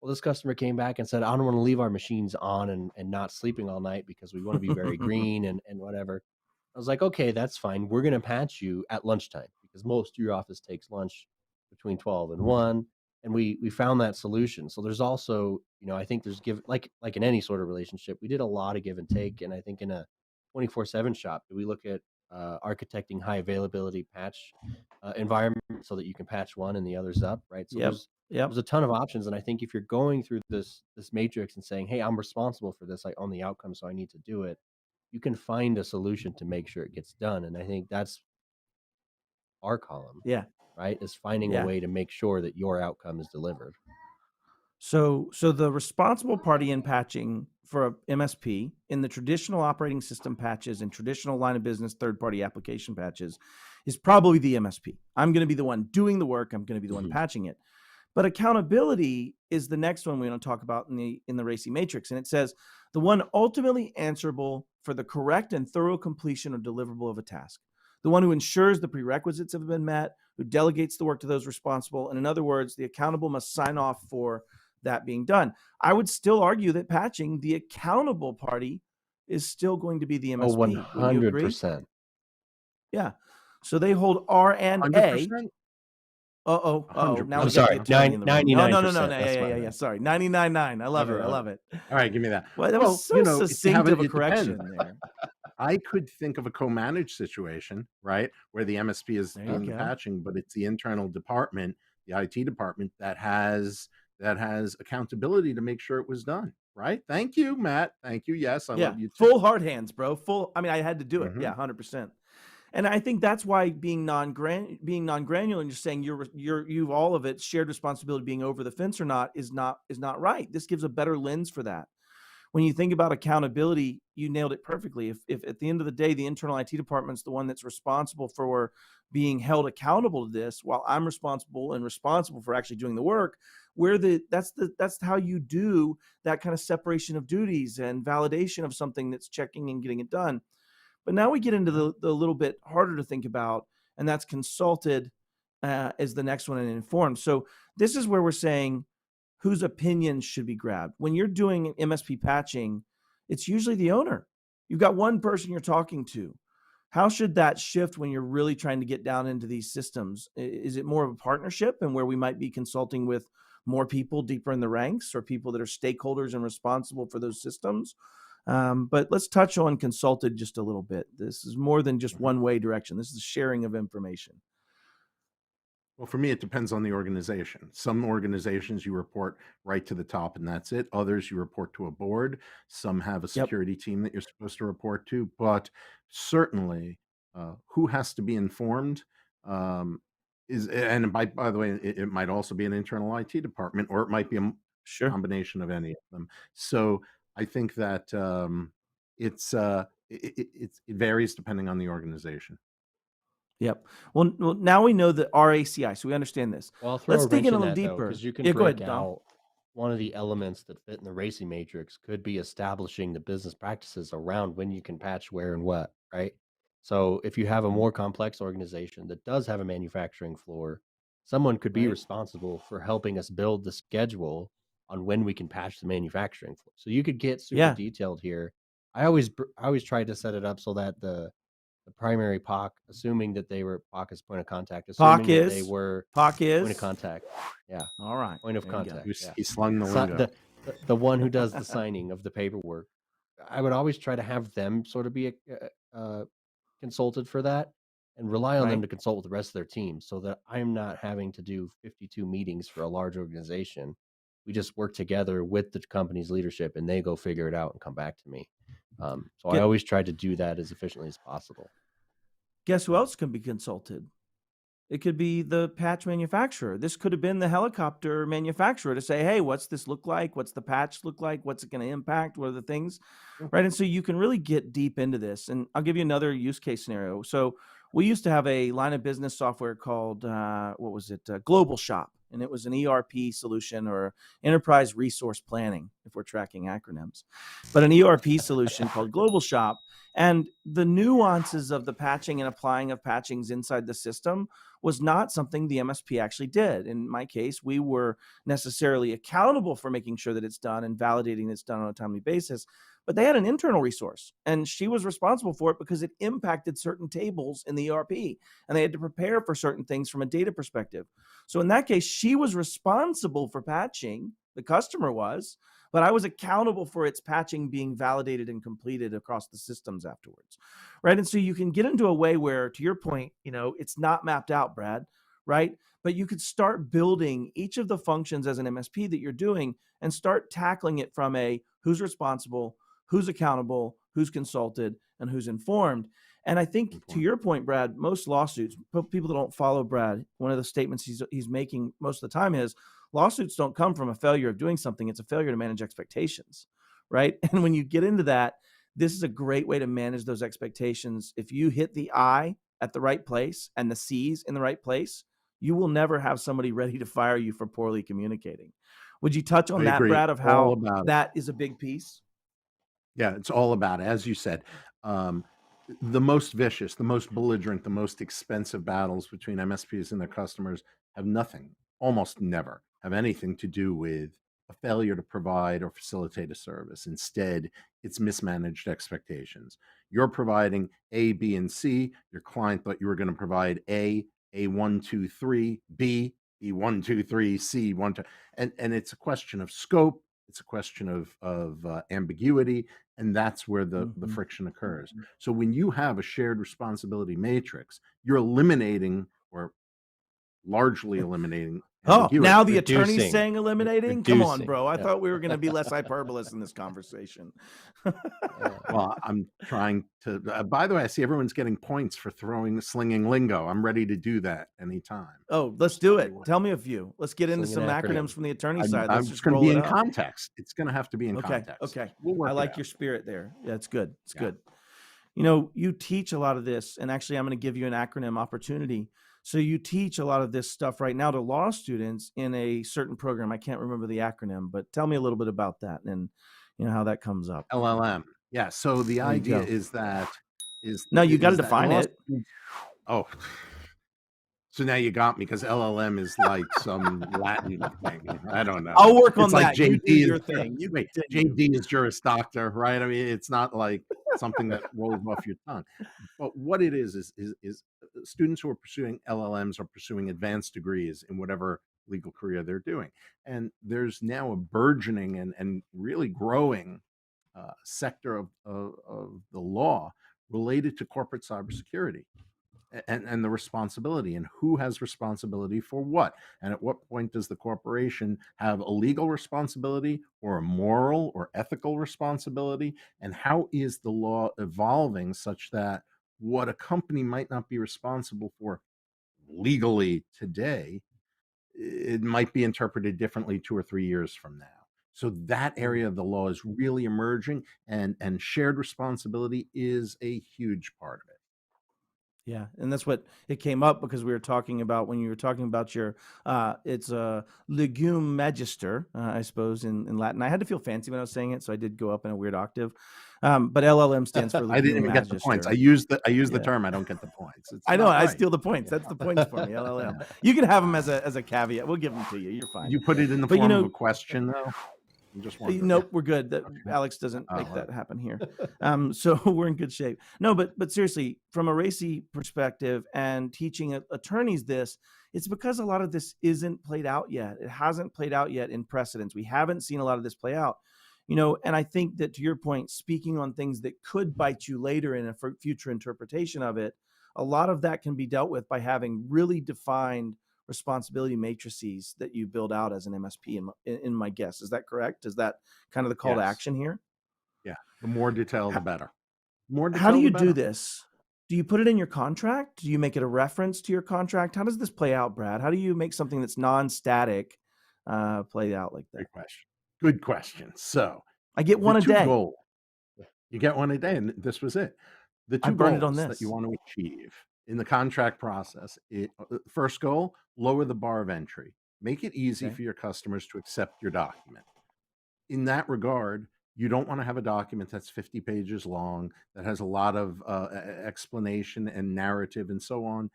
Well, this customer came back and said, I don't want to leave our machines on and not sleeping all night because we want to be very green and whatever. I was like, okay, that's fine. We're going to patch you at lunchtime because most of your office takes lunch between 12 and 1. And we found that solution. So there's also, I think there's give like in any sort of relationship, we did a lot of give and take. And I think in a 24/7 shop, we look at architecting high availability patch environment so that you can patch one and the others up, right? So Yep. there's Yep. a ton of options, and I think if you're going through this matrix and saying, "Hey, I'm responsible for this. I own the outcome, so I need to do it," you can find a solution to make sure it gets done. And I think that's our column, Yeah. right? Is finding a Yeah. way to make sure that your outcome is delivered. So the responsible party in patching for a MSP in the traditional operating system patches and traditional line of business third-party application patches is probably the MSP. I'm going to be the one doing the work. I'm going to be the one Mhm. patching it. But accountability is the next one we're going to talk about in the RACI matrix, and it says the one ultimately answerable for the correct and thorough completion or deliverable of a task, the one who ensures the prerequisites have been met, who delegates the work to those responsible, and in other words, the accountable must sign off for that being done. I would still argue that patching, the accountable party, is still going to be the Oh, MSP. Wouldn't you agree? 100%. Yeah. So they hold R and A. 100%. Now we I'm 100%. got the sorry, attorney in the room. No, no, no, no, 99%. no. Yeah, That's yeah, my yeah, yeah. bad. Sorry. 99.9. I My love it. I bad. love it. All right, give me that. Well, that was Well, so if you have succinct it, of a it depends. correction there. I could think of a co-managed situation, right, where the MSP is There you doing the go. patching, but it's the internal department, the IT department that has accountability to make sure it was done, right? Thank you, Matt. Thank you. Yes, I Yeah. love you too. Full hard hands, bro. Full. I mean, I had to do it. Hmm. Yeah, 100%. And I think that's why being non-granular and just saying you've all of it shared responsibility being over the fence or not is not right. This gives a better lens for that. When you think about accountability, you nailed it perfectly. If at the end of the day, the internal IT department's the one that's responsible for being held accountable to this, while I'm responsible for actually doing the work, that's how you do that kind of separation of duties and validation of something that's checking and getting it done. But now we get into the little bit harder to think about, and that's consulted as the next one and informed. So this is where we're saying whose opinions should be grabbed. When you're doing MSP patching, it's usually the owner. You've got one person you're talking to. How should that shift when you're really trying to get down into these systems? Is it more of a partnership and where we might be consulting with more people deeper in the ranks or people that are stakeholders and responsible for those systems? But let's touch on consulted just a little bit. This is more than just Hmm. one way direction. This is sharing of information. Well, for me, it depends on the organization. Some organizations you report right to the top and that's it. Others you report to a board. Some have a Yep. security team that you're supposed to report to. But certainly, who has to be informed um, and by the way, it might also be an internal IT department, or it might be a Sure. combination of any of them. So I think that it varies depending on the organization. Yep. Well, now we know the RACI, so we understand this. Well, I'll throw Let's a dig wrench in a in little that though, deeper. because you can Yeah, go break ahead, Dom. out one of the elements that fit in the racing matrix could be establishing the business practices around when you can patch where and what, right? So if you have a more complex organization that does have a manufacturing floor, someone could be Right. responsible for helping us build the schedule on when we can patch the manufacturing floor. So you could get super Yeah. detailed here. I always try to set it up so that the primary POC, assuming that they were POC as point of contact, POC assuming that they is. were POC point of is. contact. Yeah, All right. point of There you go. contact. Yeah, He slung the so lingo. the one who does the signing of the paperwork. I would always try to have them sort of be consulted for that, and rely on them Right. to consult with the rest of their team, so that I'm not having to do 52 meetings for a large organization. We just work together with the company's leadership, and they go figure it out and come back to me. So I Get always try to do that as efficiently as possible. guess who else can be consulted? It could be the patch manufacturer. This could have been the helicopter manufacturer to say, hey, what's this look like? What's the patch look like? What's it going to impact? What are the things? Right. And so you can really get deep into this. And I'll give you another use case scenario. So we used to have a line of business software called, what was it? Global Shop. And it was an ERP solution, or enterprise resource planning, if we're tracking acronyms, but an ERP solution called Global Shop. And the nuances of the patching and applying of patchings inside the system was not something the MSP actually did. In my case, we were necessarily accountable for making sure that it's done and validating it's done on a timely basis. But they had an internal resource, and she was responsible for it because it impacted certain tables in the ERP, and they had to prepare for certain things from a data perspective. So in that case, she was responsible for patching, the customer was, but I was accountable for its patching being validated and completed across the systems afterwards, right? And so you can get into a way where, to your point, it's not mapped out, Brad, right? But you could start building each of the functions as an MSP that you're doing and start tackling it from a who's responsible, who's accountable, who's consulted, and who's informed. And I think, to your point, Brad, most lawsuits, people that don't follow Brad, one of the statements he's making most of the time is lawsuits don't come from a failure of doing something. It's a failure to manage expectations, right? And when you get into that, this is a great way to manage those expectations. If you hit the I at the right place and the C's in the right place, you will never have somebody ready to fire you for poorly communicating. Would you touch on I that, agree. Brad, of All how about it. that is a big piece? Yeah, it's all about it. As you said, um, the most vicious, the most belligerent, the most expensive battles between MSPs and their customers have nothing, almost never, have anything to do with a failure to provide or facilitate a service. Instead, it's mismanaged expectations. You're providing A, B, and C. Your client thought you were going to provide A1, 2, 3, B, B1, 2, 3, C, 1, 2, and it's a question of scope. It's a question of ambiguity, and that's where the friction occurs. So when you have a shared responsibility matrix, you're eliminating, or largely eliminating, ambiguity. Now the Reducing. attorney's saying eliminating? Come on, Reducing, bro. I yeah. thought we were going to be less hyperbolous in this conversation. Well, I'm trying to. By the way, I see everyone's getting points for slinging lingo. I'm ready to do that anytime. Oh, let's do it. Tell me a few. Let's get into some Slinging acronyms acronyms. from the attorney I'm side. Let's just going to roll be it in up. context. It's going to have to be in Okay. context. Okay. We'll work I it like out. your spirit there. Yeah, it's good. It's Yeah. good. You teach a lot of this, and actually I'm going to give you an acronym opportunity. So you teach a lot of this stuff right now to law students in a certain program. I can't remember the acronym, but tell me a little bit about that and how that comes up. LLM. Yeah. So the There you idea go. is that No, you got to that define law it. students- Oh, so now you got me, because LLM is like some Latin thing. I don't know. I'll work on It's like that. You do JD your is thing. You wait, continue. JD is Juris Doctor, right? I mean, it's not like something that rolls off your tongue. But what it is students who are pursuing LLMs are pursuing advanced degrees in whatever legal career they're doing. And there's now a burgeoning and really growing sector of the law related to corporate cybersecurity and the responsibility, and who has responsibility for what, and at what point does the corporation have a legal responsibility or a moral or ethical responsibility, and how is the law evolving such that what a company might not be responsible for legally today, it might be interpreted differently 2 or 3 years from now. So that area of the law is really emerging, and shared responsibility is a huge part of it. Yeah, and that's what it came up because we were talking about when you were talking about your it's a legume magister, I suppose in Latin. I had to feel fancy when I was saying it, so I did go up in a weird octave. But LLM stands for legume I didn't even get the points. I magister. use the Yeah. term. I don't get the points. It's I know. not I right. steal the points. Yeah. That's the points for me. LLM. You can have them as a caveat. We'll give them to you. You're fine. You put it in the But form of a question, though. I'm just wondering. nope, we're good. That Okay. Alex doesn't Oh, make all that right. happen here. So we're in good shape. No, but seriously, from a racy perspective and teaching attorneys this, it's because a lot of this isn't played out yet. It hasn't played out yet in precedents. We haven't seen a lot of this play out. And I think that, to your point, speaking on things that could bite you later in a future interpretation of it, a lot of that can be dealt with by having really defined responsibility matrices that you build out as an MSP in my guess. Is that correct? Is that kind of the call to Yes. action here? Yeah. The more detail, the better. More How do detail, you the do better. this? Do you put it in your contract? Do you make it a reference to your contract? How does this play out, Brad? How do you make something that's non-static play out like that? Great question. Good question. So I get the one a two day. goals, you get one a day, and this was it. The I two burned it on goals that you this. want to achieve in the contract process, first goal, lower the bar of entry. Make it easy Okay. for your customers to accept your document. In that regard, you don't want to have a document that's 50 pages long, that has a lot of explanation and narrative and so on.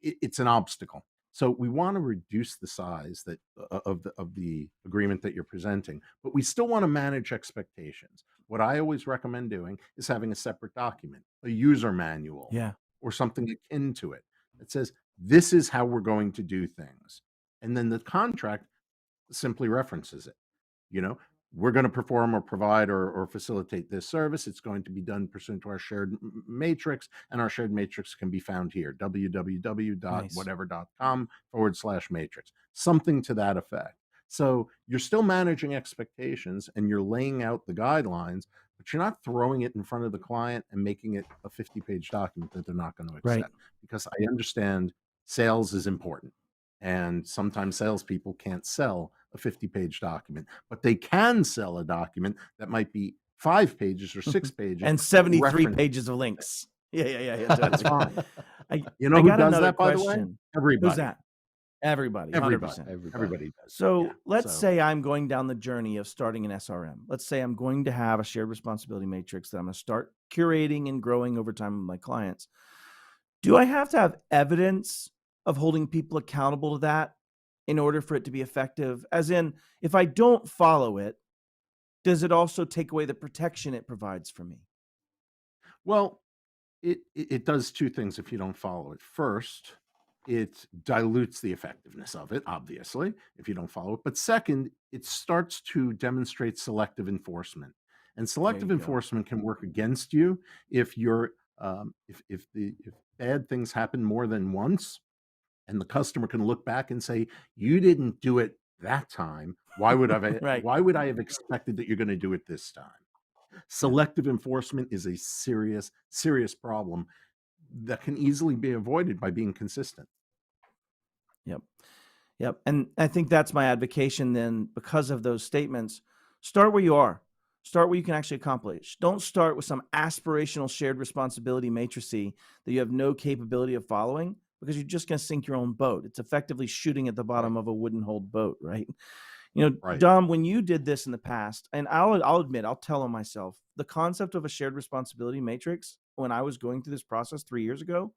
It's an obstacle. So we want to reduce the size of the agreement that you're presenting, but we still want to manage expectations. What I always recommend doing is having a separate document, a user manual, Yeah. or something akin to it that says this is how we're going to do things, and then the contract simply references it. You know, we're going to perform or provide or facilitate this service. It's going to be done pursuant to our shared matrix, and our shared matrix can be found here, Nice. www.whatever.com/matrix, something to that effect. So you're still managing expectations and you're laying out the guidelines, but you're not throwing it in front of the client and making it a 50-page document that they're not going to Right. accept. Because I understand sales is important. And sometimes salespeople can't sell a 50-page document, but they can sell a document that might be 5 pages or 6 pages And that 73 reference. pages of links. Yeah. That's Totally. fine. You I know who got does another that, by the way? question. Who's Everybody. that? Everybody. 100%. Everybody. Everybody does. So Yeah. let's say I'm going down the journey of starting an SRM. Let's say I'm going to have a shared responsibility matrix that I'm going to start curating and growing over time with my clients. Do I have to have evidence of holding people accountable to that in order for it to be effective? As in, if I don't follow it, does it also take away the protection it provides for me? Well, it does two things if you don't follow it. First, it dilutes the effectiveness of it, obviously, if you don't follow it. But second, it starts to demonstrate selective enforcement. And selective you go. enforcement can work against you if you're if bad things happen more than once, and the customer can look back and say, "You didn't do it that time. Why would Right. why would I have expected that you're going to do it this time?" Selective enforcement is a serious problem that can easily be avoided by being consistent. Yep. And I think that's my advocation then, because of those statements. Start where you are. Start where you can actually accomplish. Don't start with some aspirational shared responsibility matricy that you have no capability of following, because you're just going to sink your own boat. It's effectively shooting at the bottom of a wooden hulled boat, right? Right. Dom, when you did this in the past, and I'll admit, I'll tell on myself, the concept of a shared responsibility matrix when I was going through this process 3 years ago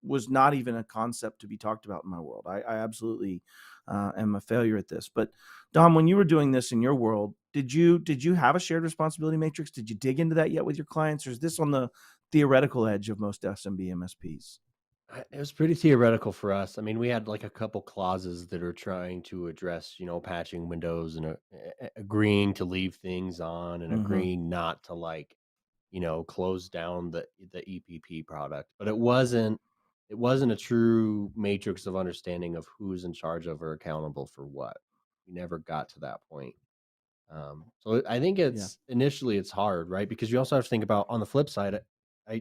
was not even a concept to be talked about in my world. I absolutely am a failure at this. But Dom, when you were doing this in your world, did you have a shared responsibility matrix? Did you dig into that yet with your clients, or is this on the theoretical edge of most SMB MSPs? It was pretty theoretical for us. I mean, we had like a couple clauses that are trying to address, patching windows and agreeing to leave things on and agreeing not to close down the EPP product. But it wasn't a true matrix of understanding of who's in charge of or accountable for what. We never got to that point. So I think initially it's hard, right? Because you also have to think about, on the flip side,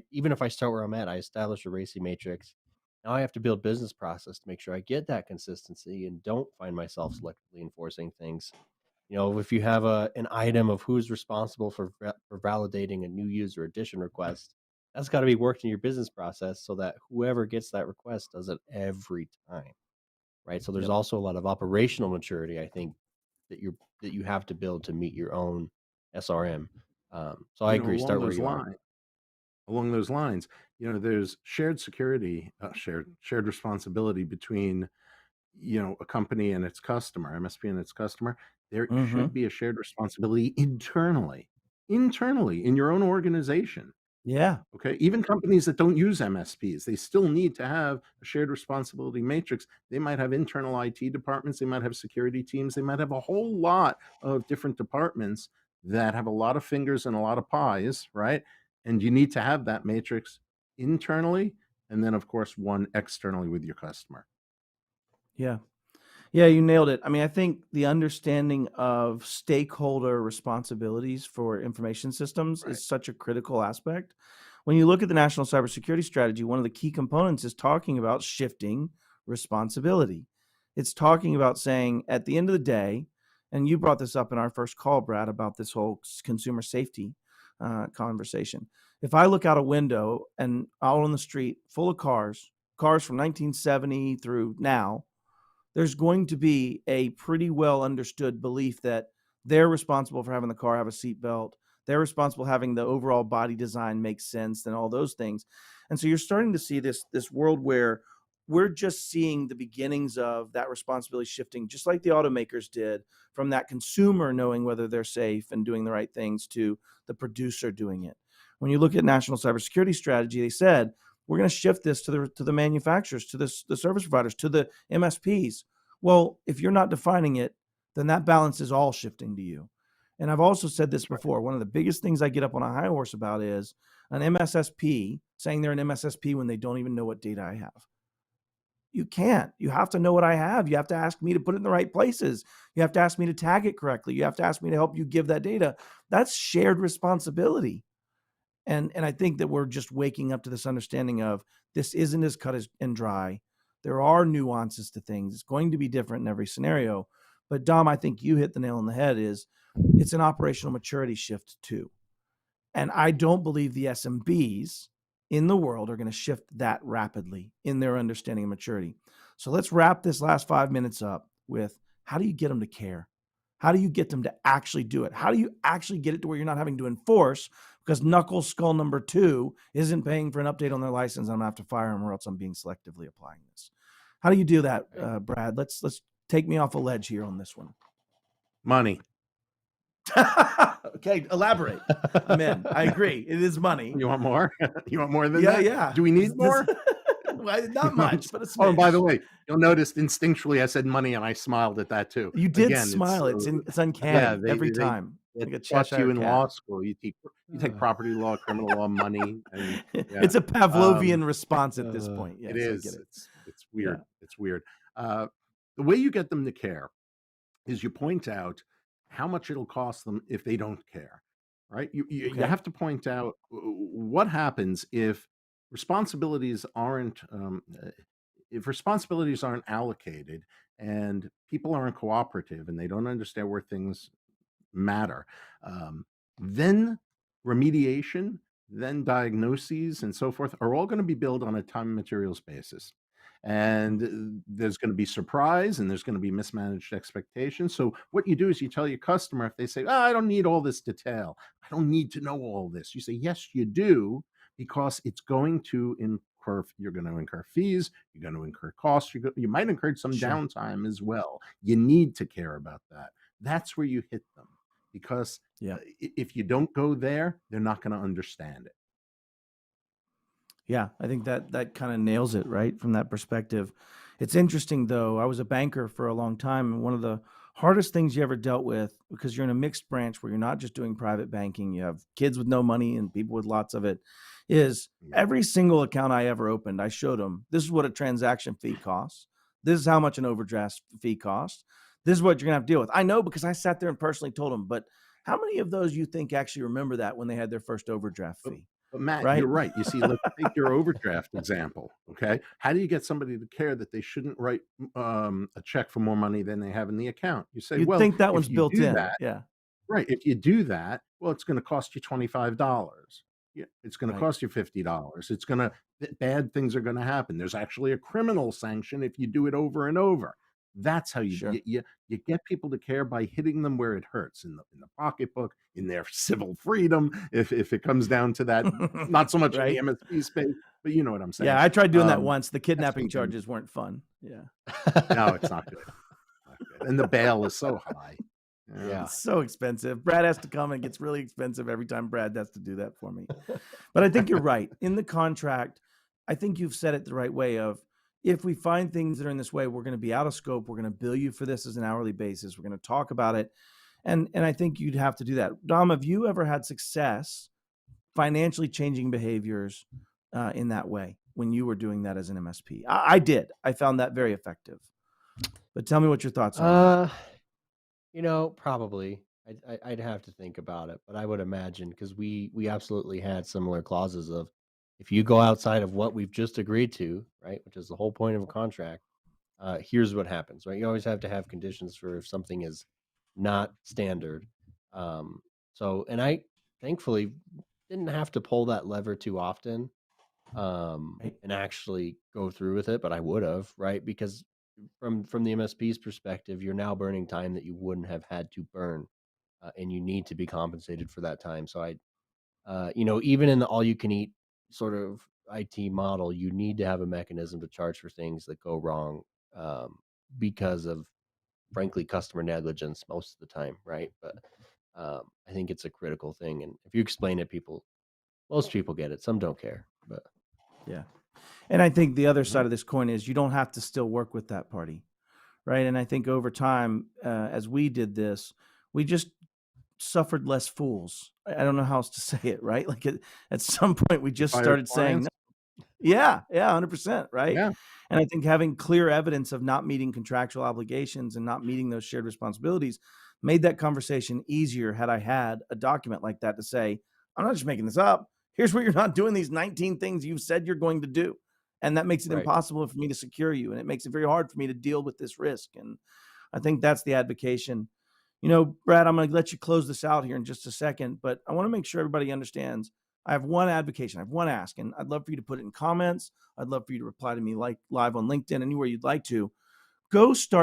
even if I start where I'm at, I establish a RACI matrix. Now I have to build business process to make sure I get that consistency and don't find myself selectively enforcing things. If you have an item of who's responsible for validating a new user addition request, that's got to be worked in your business process so that whoever gets that request does it every time, right? So there's also a lot of operational maturity, I think, that you have to build to meet your own SRM. So I agree. Start where you are. Along those lines, there's shared security, shared responsibility between, a company and its customer, MSP and its customer. There should be a shared responsibility internally in your own organization. Yeah. Okay. Even companies that don't use MSPs, they still need to have a shared responsibility matrix. They might have internal IT departments, they might have security teams, they might have a whole lot of different departments that have a lot of fingers and a lot of pies, right? And you need to have that matrix internally, and then, of course, one externally with your customer. Yeah. Yeah, you nailed it. I mean, I think the understanding of stakeholder responsibilities for information systems is such a critical aspect. When you look at the national cybersecurity strategy, one of the key components is talking about shifting responsibility. It's talking about saying at the end of the day, and you brought this up in our first call, Brad, about this whole consumer safety conversation. If I look out a window and out on the street full of cars from 1970 through now, there's going to be a pretty well understood belief that they're responsible for having the car have a seatbelt. They're responsible having the overall body design make sense and all those things. And so you're starting to see this world where we're just seeing the beginnings of that responsibility shifting, just like the automakers did, from that consumer knowing whether they're safe and doing the right things to the producer doing it. When you look at national cybersecurity strategy, they said, we're going to shift this to the manufacturers, to the service providers, to the MSPs. Well, if you're not defining it, then that balance is all shifting to you. And I've also said this before. One of the biggest things I get up on a high horse about is an MSSP saying they're an MSSP when they don't even know what data I have. You can't. You have to know what I have. You have to ask me to put it in the right places. You have to ask me to tag it correctly. You have to ask me to help you give that data. That's shared responsibility. And I think that we're just waking up to this understanding of this isn't as cut and dry. There are nuances to things. It's going to be different in every scenario. But Dom, I think you hit the nail on the head. It's an operational maturity shift too. And I don't believe the SMBs in the world are going to shift that rapidly in their understanding of maturity. So let's wrap this last 5 minutes up with, how do you get them to care? How do you get them to actually do it? How do you actually get it to where you're not having to enforce because knuckle skull number 2 isn't paying for an update on their license and I'm going to have to fire them or else I'm being selectively applying this? How do you do that, Brad? Let's take me off a ledge here on this one. Money. Okay, elaborate. I'm in. I agree. It is money. You want more? You want more than that? Yeah. Do we need more? Not much, but it's. Oh, by the way, you'll notice instinctually I said money and I smiled at that too. You did Again, smile. It's uncanny every time. It Like a taught you Cheshire in cat. law school. You take property law, criminal law, money, and It's a Pavlovian response at this point. Yes, it is. I get it. It's weird. Yeah. It's weird. The way you get them to care is you point out how much it'll cost them if they don't care, right? You Okay. have to point out what happens if responsibilities aren't allocated and people aren't cooperative and they don't understand where things matter. Then remediation, then diagnoses, and so forth are all going to be billed on a time and materials basis. And there's going to be surprise and there's going to be mismanaged expectations. So what you do is you tell your customer, if they say, I don't need all this detail, I don't need to know all this. You say, yes, you do, because it's going to you're going to incur fees, you're going to incur costs, you might incur some Sure. downtime as well. You need to care about that. That's where you hit them, because if you don't go there, they're not going to understand it. Yeah, I think that kind of nails it, right? From that perspective. It's interesting though. I was a banker for a long time, and one of the hardest things you ever dealt with, because you're in a mixed branch where you're not just doing private banking, you have kids with no money and people with lots of it, is every single account I ever opened, I showed them, this is what a transaction fee costs. This is how much an overdraft fee costs. This is what you're gonna have to deal with. I know, because I sat there and personally told them, but how many of those you think actually remember that when they had their first overdraft fee? But Matt, Right? you're right. You see, let's take your overdraft example. Okay. How do you get somebody to care that they shouldn't write a check for more money than they have in the account? You say, You'd well, think that if one's you built do in. that, Yeah. right. If you do that, well, it's going to cost you $25. Yeah, it's going to cost you $50. It's going to, bad things are going to happen. There's actually a criminal sanction if you do it over and over. That's how you you get people to care, by hitting them where it hurts, in the pocketbook, in their civil freedom. If it comes down to that, not so much in the MSP space, but you know what I'm saying. Yeah, I tried doing that once. The kidnapping charges weren't fun. Yeah. No, it's not good. Not good. And the bail is so high. Yeah. It's so expensive. Brad has to come, and it gets really expensive every time Brad has to do that for me. But I think you're right. In the contract, I think you've said it the right way of, if we find things that are in this way, we're going to be out of scope. We're going to bill you for this as an hourly basis. We're going to talk about it. And I think you'd have to do that. Dom, have you ever had success financially changing behaviors in that way when you were doing that as an MSP? I did. I found that very effective. But tell me what your thoughts are. Probably. I'd have to think about it, but I would imagine because we absolutely had similar clauses of if you go outside of what we've just agreed to, right, which is the whole point of a contract, here's what happens, right? You always have to have conditions for if something is not standard. Um, and I thankfully didn't have to pull that lever too often Right. and actually go through with it, but I would have, right? Because from the MSP's perspective, you're now burning time that you wouldn't have had to burn, and you need to be compensated for that time. So even in the all-you-can-eat sort of IT model, you need to have a mechanism to charge for things that go wrong um, because of, frankly, customer negligence most of the time, right? But I think it's a critical thing, and if you explain it, most people get it. Some don't care, but Yeah. And I think the other Mhm. side of this coin is you don't have to still work with that party, right? And I think over time, as we did this, we just suffered less fools. I don't know how else to say it, right? Like at some point, we You just fired started saying, clients? no. Yeah, 100%, right? Yeah. And I think having clear evidence of not meeting contractual obligations and not meeting those shared responsibilities made that conversation easier had I had a document like that to say, I'm not just making this up. Here's what you're not doing these 19 things you've said you're going to do. And that makes it right. impossible for me to secure you. And it makes it very hard for me to deal with this risk. And I think that's the advocation. Brad, I'm going to let you close this out here in just a second, but I want to make sure everybody understands. I have one advocation, I have one ask, and I'd love for you to put it in comments. I'd love for you to reply to me like live on LinkedIn, anywhere you'd like to.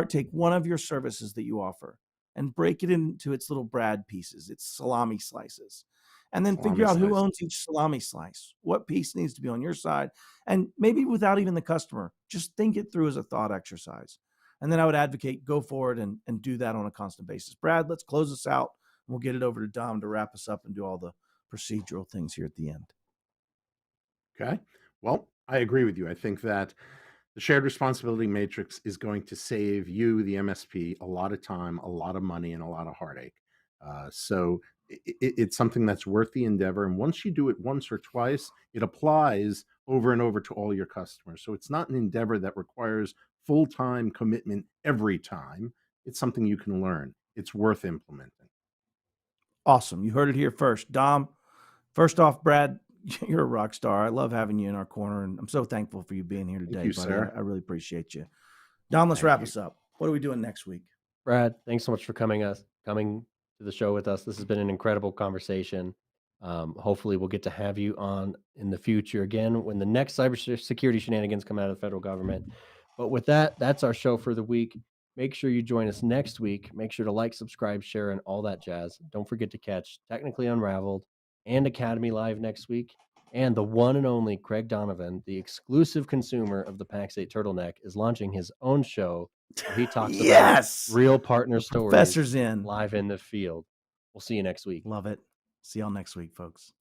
Take one of your services that you offer and break it into its little Brad pieces, its salami slices, and then figure Salami out who slice. owns each salami slice, what piece needs to be on your side, and maybe without even the customer, just think it through as a thought exercise. And then I would advocate go forward and do that on a constant basis. Brad, let's close this out. We'll get it over to Dom to wrap us up and do all the procedural things here at the end. Okay. Well, I agree with you. I think that the shared responsibility matrix is going to save you, the MSP, a lot of time, a lot of money, and a lot of heartache. It's something that's worth the endeavor. And once you do it once or twice, it applies over and over to all your customers. So it's not an endeavor that requires full time commitment every time. It's something you can learn. It's worth implementing. Awesome. You heard it here first. Dom, first off, Brad, you're a rock star. I love having you in our corner, and I'm so thankful for you being here Thank today, you, buddy. sir. I really appreciate you. Dom, let's Thank wrap you. us up. What are we doing next week? Brad, thanks so much for coming to the show with us. This has been an incredible conversation. Hopefully, we'll get to have you on in the future again when the next cybersecurity shenanigans come out of the federal government. But with that, that's our show for the week. Make sure you join us next week. Make sure to like, subscribe, share, and all that jazz. Don't forget to catch Technically Unraveled and Academy Live next week. And the one and only Craig Donovan, the exclusive consumer of the Pax8 turtleneck, is launching his own show where he talks about Yes. real partner The stories professor's in. live in the field. We'll see you next week. Love it. See y'all next week, folks.